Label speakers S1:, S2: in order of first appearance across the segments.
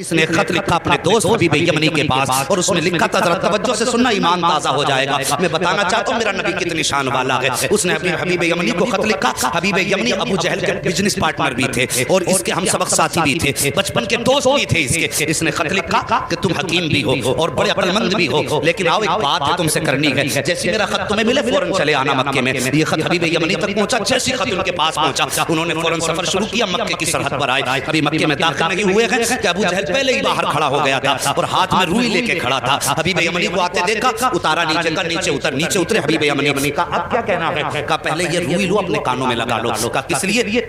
S1: اس نے خط لکھا اپنے دوست حبیب یمنی کے پاس اور اس میں لکھا تھا، ذرا توجہ سے سننا ایمان تازہ ہو جائے گا۔ میں بتانا چاہتا ہوں میرا نبی کتنی شان والا ہے۔ اس نے اپنے حبیب یمنی کو خط لکھا۔ حبیب یمنی ابو جہل کے بزنس پارٹنر بھی تھے اور اس کے ہم سبق ساتھی بھی تھے، بچپن کے دوست بھی تھے اس کے۔ اس نے خط لکھا کہ تم حکیم بھی ہو اور بڑے عقل مند بھی ہو، لیکن آؤ ایک بات ہے تم سے کرنی ہے، جیسی میرا خط تمہیں ملے فوراً چلے آنا مکے میں۔ یہ خط حبیب یمنی تک پہنچا، جیسی خط ان کے پاس پہنچا انہوں نے فوراً سفر شروع کیا، مکے کی سرحد پر آئے۔ ابھی مکے میں داخل نہیں ہوئے ہیں کہ ابو جہل پہلے ہی باہر کھڑا ہو گیا تھا اور ہاتھ میں روئی لے کے کھڑا تھا۔ حبیب یمنی کو آتے دیکھا، اتارا نیچے کا، نیچے اتر، نیچے اترے۔ حبیب یمنی کا اب کیا کہنا ہے؟ کہا پہلے یہ روئی لو اپنے کانوں میں لگا لو۔ کہا کس لیے؟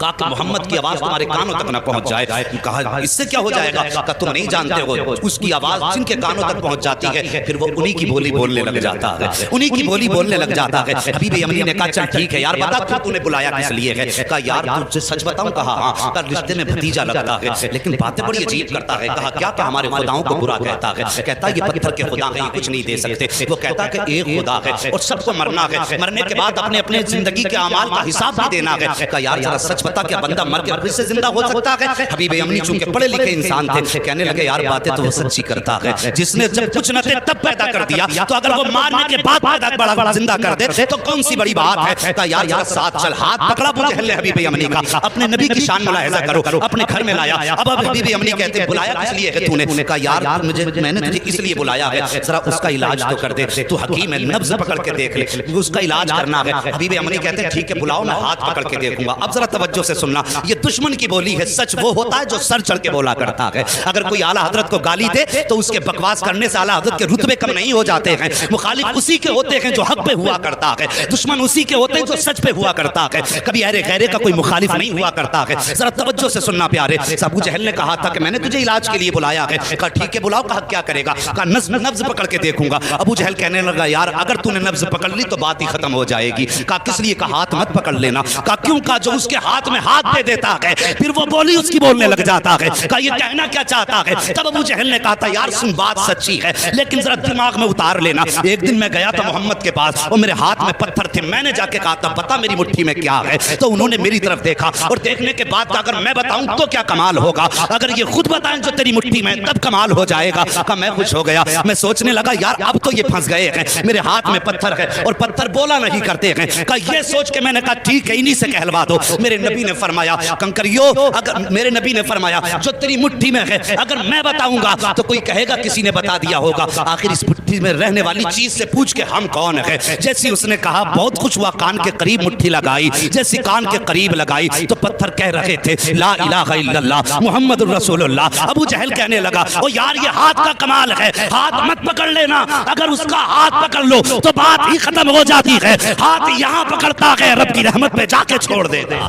S1: کہا کہ محمد کی آواز تمہارے کانوں تک نہ پہنچ جائے۔ کہا اس سے کیا ہو جائے گا؟ کہا تم نہیں جانتے ہو، اس کی آواز جن کے کانوں تک پہنچ جاتی ہے پھر وہ انہی کی بولی بولنے لگ جاتا ہے، انہی کی بولی بولنے لگ جاتا ہے۔ حبیب یمنی نے کہا چل ٹھیک ہے یار، بتا تو نے بلایا کس لیے ہے؟ کہا یار تجھے سچ بتاؤں؟ کہا ہاں۔ کہا رشتے میں بھتیجا لگتا ہے لیکن باتیں بڑی عجیب کرتا ہے۔ کہا کیا؟ کہ ہمارے خداؤں کو برا کہتا ہے، کہتا یہ پتھر کے خدا ہیں، یہ کچھ نہیں دے سکتے۔ وہ کہتا کہ ایک خدا ہے اور سب کو مرنا ہے، مرنے کے بعد اپنے اپنے زندگی کے اعمال کا حساب بھی دینا ہے۔ کہا یار ذرا سچ بتا کہ بندہ مر کے پھر سے زندہ ہو سکتا ہے؟ حبیب یمنی چونکہ پڑھے لکھے انسان تھے، کہنے لگے یار باتیں تو وہ سچی کرتا ہے، جس نے جب کچھ نہ تھے تب پیدا کر دیا، تو اگر وہ مارنے کے بعد پیدا بڑا زندہ کر دے تو کون سی بڑی بات ہے؟ کہا یار ذرا ساتھ چل۔ ہاتھ پکڑا ابو جہل نے حبیب یمنی کا، اپنے نبی کی شان ملاحظہ کرو، اپنے گھر میں لایا۔ اب حبیب یمنی کہتے بلایا کس لیے ہے تو نے؟ کہا یار میں نے تجھے اس لیے بلایا ہے، ذرا اس کا علاج تو کر دے، تو حکیم ہے، نبض پکڑ کے دیکھ لے، اس کا علاج کرنا ہے۔ حبیب یمنی کہتے ہیں ٹھیک ہے بلاؤ، میں ہاتھ پکڑ کے دیکھوں گا۔ اب ذرا توجہ سے سننا، یہ دشمن کی بولی ہے، سچ وہ ہوتا ہے جو سر چڑھ کے بولا کرتا ہے۔ اگر کوئی اعلیٰ حضرت کو گالی دے تو اس کے بکواس کرنے سے اعلیٰ حضرت کے رتبے کم نہیں ہو جاتے ہیں۔ مخالف اسی کے ہوتے ہیں جو حق پہ ہوا کرتا ہے، دشمن اسی کے ہوتے ہیں جو سچ پہ ہوا کرتا ہے، کبھی ارے غیرے کا کوئی مخالف نہیں ہوا کرتا ہے۔ ذرا توجہ سے سننا پیارے۔ ابو جہل نے کہا تھا کہ میں نے تجھے علاج کے لیے بلایا ہے۔ کہا ٹھیک ہے بلاؤ۔ کہا کیا کرے گا؟ کہا نبض پکڑ کے دیکھوں گا۔ ابو جہل کہنے لگا یار اگر تو نے نبض پکڑ لی تو بات ہی ختم ہو جائے گی۔ کہا کس لیے؟ کہا ہاتھ مت پکڑ لینا۔ کہا کیوں؟ کہا جو اس کے ہاتھ میں ہاتھ دے دیتا ہے پھر وہ بولی اس کی بولنے لگ جاتا ہے۔ کہا یہ کہنا کیا چاہتا ہے؟ تب ابو جہل نے کہا تھا یار سن بات سچی ہے لیکن ذرا دماغ میں اتار لینا، ایک دن میں گیا تھا محمد کے پاس اور میرے ہاتھ میں پتھر تھے، میں نے جا کے کہا تھا پتا میری مٹھی میں کیا ہے؟ تو انہوں نے میری طرف دیکھا اور دیکھنے کے بعد اگر میں بتاؤں تو کیا کمال ہوگا، اگر یہ خود بتائیں جو تیری مٹھی میں تب کمال ہو جائے گا۔ کہا میں خوش ہو گیا، میں سوچنے لگا یار اب تو یہ پھنس گئے ہیں، میرے ہاتھ میں پتھر ہے اور پتھر بولا نہیں کرتے ہیں۔ کہا یہ سوچ کے میں نے کہا ٹھیک ہے انہی سے کہلوا دو۔ میرے نبی نے فرمایا کنکریو، اگر میرے نبی نے فرمایا جو تیری مٹھی میں ہے اگر میں بتاؤں گا تو کوئی کہے گا کسی نے بتا دیا ہوگا، آخر اس مٹھی میں رہنے والی چیز سے پوچھ کے ہم کون ہیں۔ جیسی اس نے کہا بہت خوش ہوا، کان کے قریب مٹھی لگائی، جیسی کان کے قریب لگائی تو پتھر کہہ رہے تھے لا الہ الا اللہ محمد الرسول اللہ۔ ابو جہل کہنے لگا او یار یہ ہاتھ کا کمال ہے، ہاتھ مت پکڑ لینا، اگر اس کا ہاتھ پکڑ لو تو بات ہی ختم ہو جاتی ہے، ہاتھ یہاں پکڑتا ہے رب کی رحمت پہ جا کے چھوڑ دیتا۔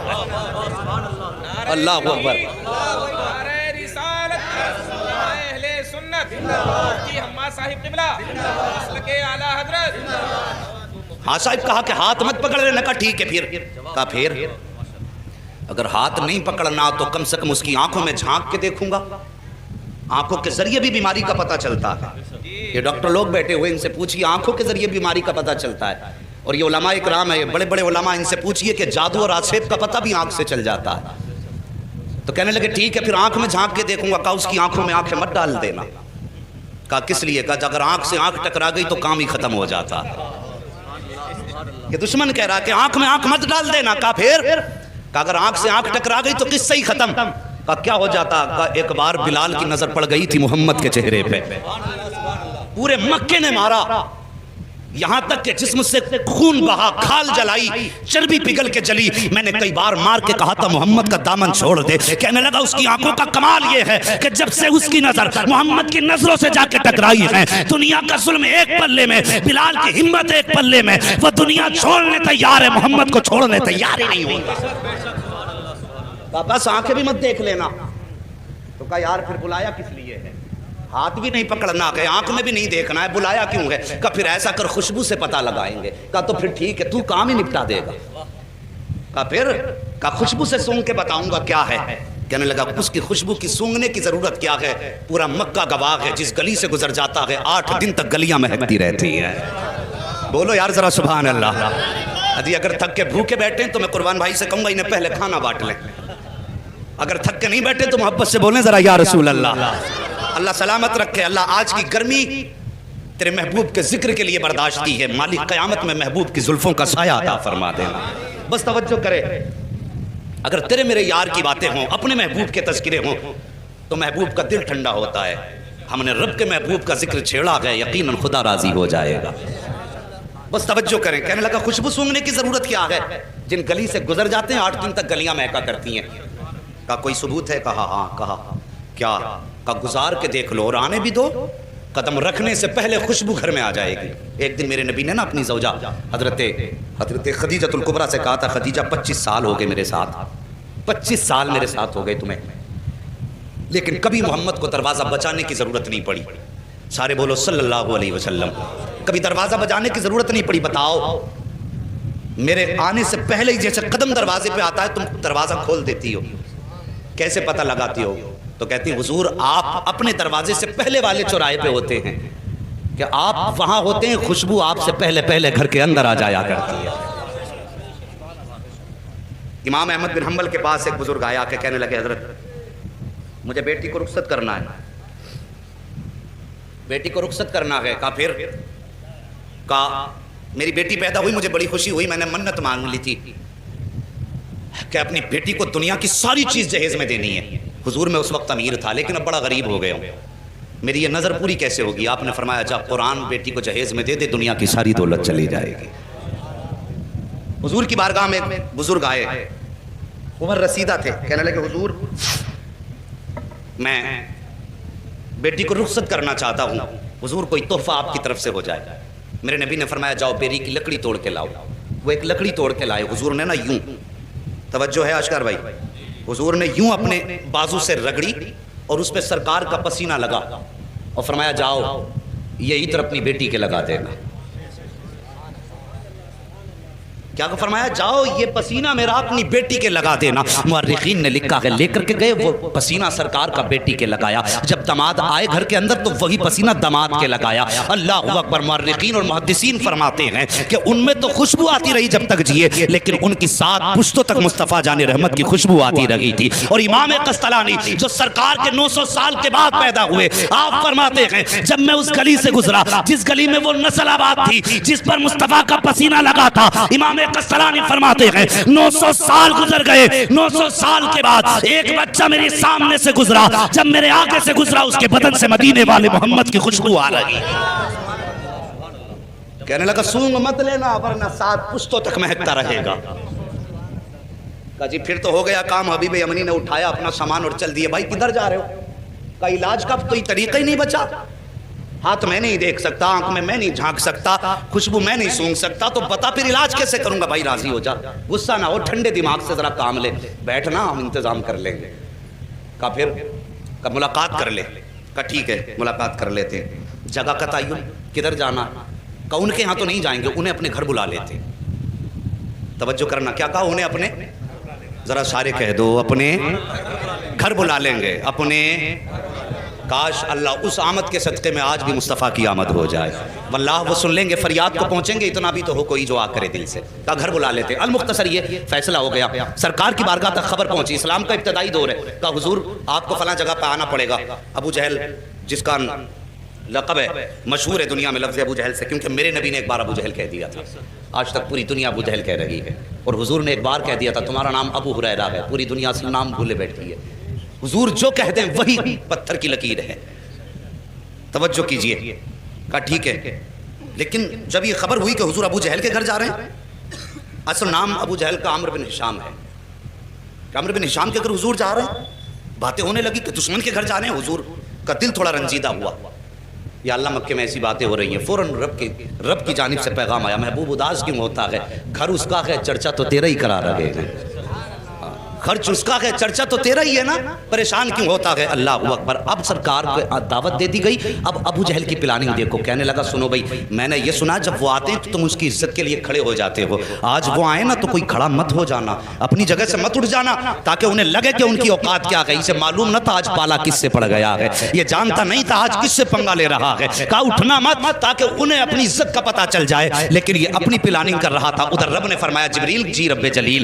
S1: اللہ اکبر۔ ہاں صاحب کہا کہ ہاتھ مت پکڑ لینا۔ کہا ٹھیک ہے پھر؟ کہا پھر اگر ہاتھ نہیں پکڑنا تو کم سے کم اس کی آنکھوں میں جھانک کے دیکھوں گا، آنکھوں کے ذریعے بھی بیماری کا پتہ چلتا ہے۔ یہ ڈاکٹر لوگ بیٹھے ہوئے ان سے پوچھئے آنکھوں کے ذریعے بیماری کا پتہ چلتا ہے، اور یہ علماء اکرام ہے بڑے بڑے علماء، ان سے پوچھئے کہ جادو اور آسیب کا پتہ بھی آنکھ سے چل جاتا ہے۔ تو کہنے لگے ٹھیک ہے پھر آنکھ میں جھانک کے دیکھوں گا۔ کہا اس کی آنکھوں میں آنکھیں مت ڈال دینا۔ کہا کس لیے؟ کہا اگر آنکھ سے آنکھ ٹکرا گئی تو کام ہی ختم ہو جاتا۔ یہ دشمن کہہ رہا کہ آنکھ میں آنکھ مت ڈال دینا۔ کہا پھر؟ کہا اگر آنکھ سے آنکھ ٹکرا گئی تو قصہ ہی ختم۔ کہا کیا ہو جاتا؟ کہا ایک بار بلال کی نظر پڑ گئی تھی محمد کے چہرے پہ، پورے مکے نے مارا، یہاں تک کہ جسم سے خون بہا، کھال جلائی، چربی پگھل کے جلی۔ میں نے کئی بار مار کے کہا تھا محمد کا دامن چھوڑ دے۔ کہنے لگا اس کی آنکھوں کا کمال یہ ہے کہ جب سے اس کی نظر محمد کی نظروں سے جا کے ٹکرائی ہے، دنیا کا ظلم ایک پلے میں، بلال کی ہمت ایک پلے میں، وہ دنیا چھوڑنے تیار ہے، محمد کو چھوڑنے تیار ہی نہیں ہوگا۔ بس آنکھیں بھی مت دیکھ لینا۔ تو کہا یار پھر بلایا کس لیے ہے؟ ہاتھ بھی نہیں پکڑنا ہے، آنکھ میں بھی نہیں دیکھنا ہے، بلایا کیوں ہے؟ کہا پھر ایسا کر خوشبو سے پتہ لگائیں گے۔ کہا تو پھر ٹھیک ہے تو کام ہی نپٹا دے گا۔ کہا پھر؟ کہا خوشبو سے سونگ کے بتاؤں گا کیا ہے۔ کہنے لگا اس کی خوشبو کی سونگنے کی ضرورت کیا ہے؟ پورا مکہ گواہ ہے، جس گلی سے گزر جاتا ہے 8 دن تک گلیاں مہکتی رہتی ہے۔ بولو یار ذرا سبحان اللہ۔ اگر تھک کے بھوکے بیٹھے ہیں تو میں قربان بھائی سے کہوں گا انہیں پہلے کھانا بانٹ لیں۔ اگر تھک کے نہیں بیٹھے تو محبت سے بولیں ذرا یا رسول اللہ. اللہ سلامت رکھے. اللہ آج کی گرمی تیرے محبوب کے ذکر کے لیے برداشت کی ہے. مالک قیامت میں محبوب کی زلفوں کا سایہ عطا فرما دینا. بس توجہ کرے, اگر تیرے میرے یار کی باتیں ہوں, اپنے محبوب کے تذکرے ہوں, تو محبوب کا دل ٹھنڈا ہوتا ہے. ہم نے رب کے محبوب کا ذکر چھیڑا ہے, یقیناً خدا راضی ہو جائے گا. بس توجہ کریں. کہنے لگا خوشبو سونگنے کی ضرورت کیا ہے؟ جن گلی سے گزر جاتے ہیں 8 دن تک گلیاں مہکا کرتی ہیں. کہا کوئی ثبوت ہے؟ کہا ہاں. کہا کیا؟ کہا گزار کے دیکھ لو اور آنے بھی دو, قدم رکھنے سے پہلے خوشبو گھر میں آ جائے گی. ایک دن میرے نبی نے نا اپنی زوجہ حضرت خدیجۃ الکبریٰ سے کہا تھا, خدیجہ 25 سال ہو گئے میرے ساتھ, 25 سال میرے ساتھ ہو گئے تمہیں, لیکن کبھی محمد کو دروازہ بجانے کی ضرورت نہیں پڑی. سارے بولو صلی اللہ علیہ وسلم. کبھی دروازہ بجانے کی ضرورت نہیں پڑی. بتاؤ میرے آنے سے پہلے ہی جیسے قدم دروازے پہ آتا ہے تم دروازہ کھول دیتی ہو. کیسے پتہ لگاتی ہو؟ تو کہتی ہیں حضور آپ اپنے دروازے سے پہلے والے چوراہے پہ ہوتے ہیں, کہ آپ وہاں ہوتے ہیں, خوشبو آپ سے پہلے پہلے گھر کے اندر آ جایا کرتی ہے. امام احمد بن حنبل کے پاس ایک بزرگ آیا کہ کہنے لگے حضرت مجھے بیٹی کو رخصت کرنا ہے. بیٹی کو رخصت کرنا ہے. کہا پھر؟ کہا میری بیٹی پیدا ہوئی, مجھے بڑی خوشی ہوئی, میں نے منت مانگ لی تھی کہ اپنی بیٹی کو دنیا کی ساری چیز جہیز میں دینی ہے. حضور میں اس وقت امیر تھا لیکن اب بڑا غریب ہو گیا ہوں, میری یہ نظر پوری کیسے ہوگی؟ آپ نے فرمایا جب قرآن بیٹی کو جہیز میں دے دے دنیا کی ساری دولت چلی جائے گی. حضور کی بارگاہ میں بزرگ آئے, عمر رسیدہ تھے. کہنے لگے حضور میں بیٹی کو رخصت کرنا چاہتا ہوں, حضور کوئی تحفہ آپ کی طرف سے ہو جائے. میرے نبی نے فرمایا جاؤ بیری کی لکڑی توڑ کے لاؤ. وہ ایک لکڑی توڑ کے لائے. حضور نے نا یوں, توجہ ہے اشکر بھائی, حضور نے یوں اپنے بازو سے رگڑی اور اس پہ سرکار کا پسینہ لگا اور فرمایا جاؤ یہ عطر اپنی بیٹی کے لگا دینا. کیا فرمایا؟ جاؤ یہ پسینہ میرا اپنی بیٹی کے لگا دینا. مورخین نے لکھا ہے لے کر کے گئے وہ پسینہ سرکار کا بیٹی کے لگایا. جب داماد آئے گھر کے اندر تو وہی پسینہ داماد کے لگایا. اللہ اکبر. مورخین اور محدثین فرماتے ہیں کہ ان میں تو خوشبو آتی رہی جب تک جیے, لیکن ان کی 7 پشتوں تک مصطفیٰ جان رحمت کی خوشبو آتی رہی تھی. اور امام قسطلانی جو سرکار کے 900 سال کے بعد پیدا ہوئے, آپ فرماتے ہیں جب میں اس گلی سے گزرا جس گلی میں وہ نسل آباد تھی جس پر مصطفیٰ کا پسینہ لگا تھا, امام قسطلانی فرماتے ہیں 900 سال گزر گئے, 900 سال کے بعد ایک بچہ میرے سامنے سے گزرا, جب میرے آگے سے گزرا اس کے بدن سے مدینے والے محمد کی خوشبو آ رہی. کہنے لگا سونگ مت لینا ورنہ 7 پشتوں تک مہکتا رہے گا. کہا جی پھر تو ہو گیا کام. حبیب یمنی نے اٹھایا اپنا سامان اور چل دیے. بھائی کدھر جا رہے ہو؟ کہا علاج کا کوئی طریقہ ہی نہیں بچا. ہاتھ میں نہیں دیکھ سکتا, آنکھ میں نہیں جھانک سکتا, خوشبو میں نہیں سونگ سکتا, تو بتا پھر علاج کیسے کروں گا؟ بھائی راضی ہو جا, غصہ نہ ہو, ٹھنڈے دماغ سے ذرا کام لے, بیٹھنا ہم انتظام کر لیں گے. کہا پھر؟ کہا ملاقات کر لے. کہا ٹھیک ہے ملاقات کر لیتے ہیں. جگہ کا تعین, کدھر جانا؟ کہا ان کے ہاں تو نہیں جائیں گے, انہیں اپنے گھر بلا لیتے. توجہ کرنا, کیا کہا؟ انہیں اپنے, ذرا سارے کہہ دو, اپنے گھر بلا لیں گے. اپنے, کاش اللہ اس آمد کے صدقے میں آج بھی مصطفیٰ کی آمد ہو جائے. واللہ وہ سن لیں گے, فریاد کو پہنچیں گے, اتنا بھی تو ہو کوئی جو آ کرے دل سے. کہا گھر بلا لیتے. المختصر یہ فیصلہ ہو گیا. سرکار کی بارگاہ تک خبر پہنچی, اسلام کا ابتدائی دور ہے. کہا حضور آپ کو فلاں جگہ پہ آنا پڑے گا. ابو جہل جس کا لقب ہے, مشہور ہے دنیا میں لفظ ابو جہل سے, کیونکہ میرے نبی نے ایک بار ابو جہل کہہ دیا تھا. آج تک پوری دنیا ابو جہل کہہ رہی ہے, اور حضور نے ایک بار کہہ دیا تھا تمہارا نام ابو ہریرہ ہے, پوری دنیا سے نام بھولے بیٹھی ہے. حضور جو کہہ دیں وہی پتھر کی لکیر ہے. توجہ کیجئے. کہا ٹھیک ہے. لیکن جب یہ خبر ہوئی کہ حضور ابو جہل کے گھر جا رہے ہیں, اصل نام ابو جہل کا عمرو بن ہشام ہے, کہ عمرو بن ہشام کے گھر حضور جا رہے ہیں. باتیں ہونے لگی کہ دشمن کے گھر جا رہے ہیں. حضور کا دل تھوڑا رنجیدہ ہوا, یا اللہ مکے میں ایسی باتیں ہو رہی ہیں. فوراً رب کی جانب سے پیغام آیا, محبوب اداس کیوں ہوتا ہے, گھر اس کا ہے چرچا تو تیرا ہی کرا رہے ہیں. خرچ اس کا ہے چرچا تو تیرا ہی ہے نا, پریشان کیوں ہوتا ہے. اللہ اکبر. اب سرکار کو دعوت دے دی گئی. اب ابو جہل کی پلاننگ دیکھو. کہنے لگا سنو بھائی, میں نے یہ سنا جب وہ آتے ہیں تو تم اس کی عزت کے لیے کھڑے ہو جاتے ہو. آج وہ آئے نا تو کوئی کھڑا مت ہو جانا, اپنی جگہ سے مت اٹھ جانا, تاکہ انہیں لگے کہ ان کی اوقات کیا گئی. اسے معلوم نہ تھا آج پالا کس سے پڑ گیا ہے, یہ جانتا نہیں تھا آج کس سے پنگا لے رہا ہے. کہا اٹھنا مت, تاکہ انہیں اپنی عزت کا پتہ چل جائے. لیکن یہ اپنی پلاننگ کر رہا تھا. ادھر رب نے فرمایا جبریل جی رب جلیل.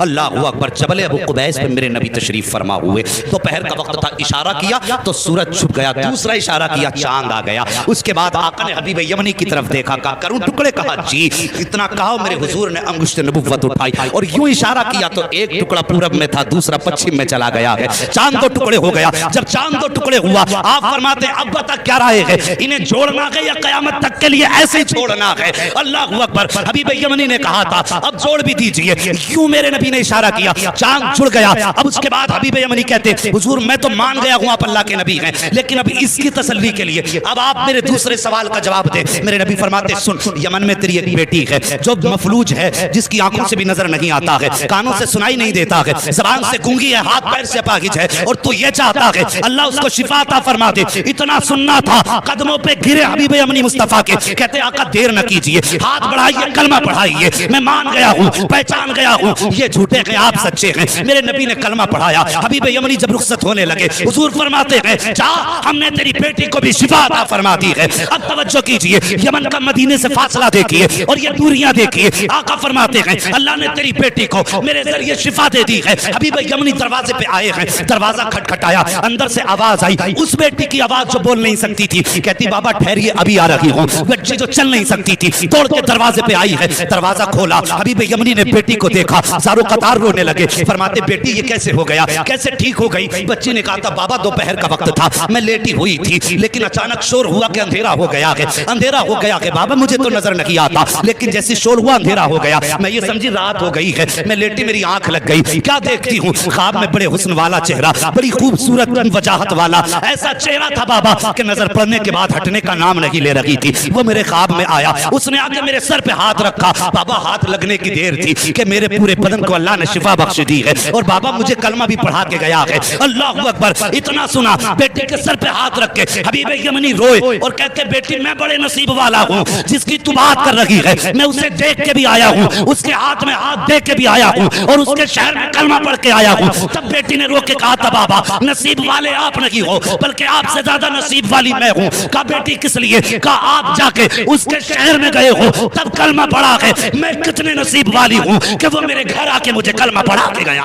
S1: اللہ اکبر. جبل ابو قبیس پہ میرے نبی تشریف فرما ہوئے. دوپہر کا وقت تھا, اشارہ کیا تو سورج چھپ گیا, دوسرا اشارہ کیا چاند آ گیا. اس کے بعد آقا نے حبیب یمنی کی طرف دیکھا, کہا کروں ٹکڑے؟ کہا جی. اتنا کہا میرے حضور نے انگشت نبوت اٹھائی اور یوں اشارہ کیا تو ایک ٹکڑا پورب میں تھا, دوسرا پچھم میں چلا گیا ہے. چاند دو ٹکڑے ہو گیا. جب چاند دو ٹکڑے ہوا, آپ فرماتے ہیں اب بتا کیا رائے ہے, انہیں جوڑنا ہے یا قیامت تک کے لیے ایسے ہی چھوڑنا ہے؟ اللہ اکبر. حبیب یمنی نے کہا تھا اب جوڑ بھی دیجئے. یوں میرے نبی نے اشارہ کیا, چاند جڑ گیا. اب اس کے بعد حبیب یمنی کہتے حضور میں تو مان گیا ہوں آپ اللہ کے نبی ہیں, لیکن اب اس کی تسلی کے لیے اب آپ میرے دوسرے سوال کا جواب دیں. میرے نبی فرماتے سن, یمن میں تیری ایک بیٹی ہے جو مفلوج ہے, جس کی آنکھوں سے بھی نظر نہیں آتا ہے, کانوں سے سنائی نہیں دیتا ہے, زبان سے گونگی ہے, ہاتھ پیر سے اپاہج ہے, اور تو یہ چاہتا ہے اللہ اس کو شفا عطا فرما دے. اتنا سننا تھا, قدموں پہ گرے حبیب یمنی مصطفیٰ کے, کہتے آقا دیر نہ کیجئے, ہاتھ بڑھائیے, کلمہ پڑھائیے. میں مان گیا ہوں, پہچان گیا ہوں یہ جھوٹے ہیں آپ سچے ہیں. میرے نبی نے کلمہ پڑھایا. حبیب یمنی جب رخصت ہونے لگے, حضور فرماتے ہیں جا, ہم نے تیری بیٹی کو بھی شفا عطا فرما دی ہے. اب توجہ کیجئے, یمن کا مدینے سے فاصلہ دیکھیے اور یہ دوریاں دیکھیے. آقا فرماتے ہیں اللہ نے تیری بیٹی کو میرے ذریعے شفا دے دی ہے. حبیب یمنی دروازے پہ آئے ہیں, دروازہ کھٹکھٹایا, اندر سے آواز آئی, اس بیٹی کی آواز جو بول نہیں سکتی تھی. کہتی بابا ٹھہریے ابھی آ رہی ہوں. بچی جو چل نہیں سکتی تھی توڑ کے دروازے پہ آئی ہے, دروازہ کھولا. حبیب یمنی نے بیٹی کو دیکھا, زارو قطار رونے لگے. فرماتے بیٹی یہ کیسے ہو گیا, کیسے ٹھیک ہو گئی؟ بچی نے کہا تھا بابا دوپہر کا وقت تھا, میں لیٹی ہوئی تھی, لیکن اچانک شور ہوا کہ اندھیرا ہو گیا ہے. اندھیرا ہو گیا کہ بابا مجھے تو نظر نہیں آتا, لیکن جیسے شور ہوا اندھیرا ہو گیا. میں یہ سمجھی رات ہو گئی ہے, میں لیٹی, میری آنکھ لگ گئی. کیا دیکھتی ہوں, خواب میں بڑے حسن والا چہرہ, بڑی خوبصورت وجاہت والا ایسا چہرہ تھا بابا کہ نظر پڑنے کے بعد ہٹنے کا نام نہیں لے رہی تھی. وہ میرے خواب میں آیا, اس نے آ کے میرے سر پہ ہاتھ رکھا. بابا ہاتھ لگنے کی دیر تھی کہ میرے پورے بدن کو اللہ نے شفا بخش دی ہے, اور بابا مجھے کلمہ بھی پڑھا کے گیا ہے. اللہ اکبر. اتنا سنا, بیٹے کے سر پہ ہاتھ رکھ کے حبیب یمنی روئے اور کہتے بیٹی میں بڑے نصیب والا ہوں, جس کی تو بات کر رہی ہے میں اسے دیکھ کے بھی آیا ہوں, اس کے ہاتھ میں ہاتھ دے کے بھی آیا ہوں, اور اس کے شہر میں کلمہ پڑھ کے آیا ہوں. تب بیٹی نے رو کے کہا تھا بابا نصیب والے آپ نہیں ہو, بلکہ آپ سے زیادہ نصیب والی میں ہوں. کہا بیٹی کس لیے؟ کہا آپ جا کے اس کے شہر میں گئے ہو, تب کلمہ پڑھا ہے. میں کتنے نصیب والی ہوں کہ وہ میرے گھر آ کے مجھے کلمہ پڑھا کے گیا.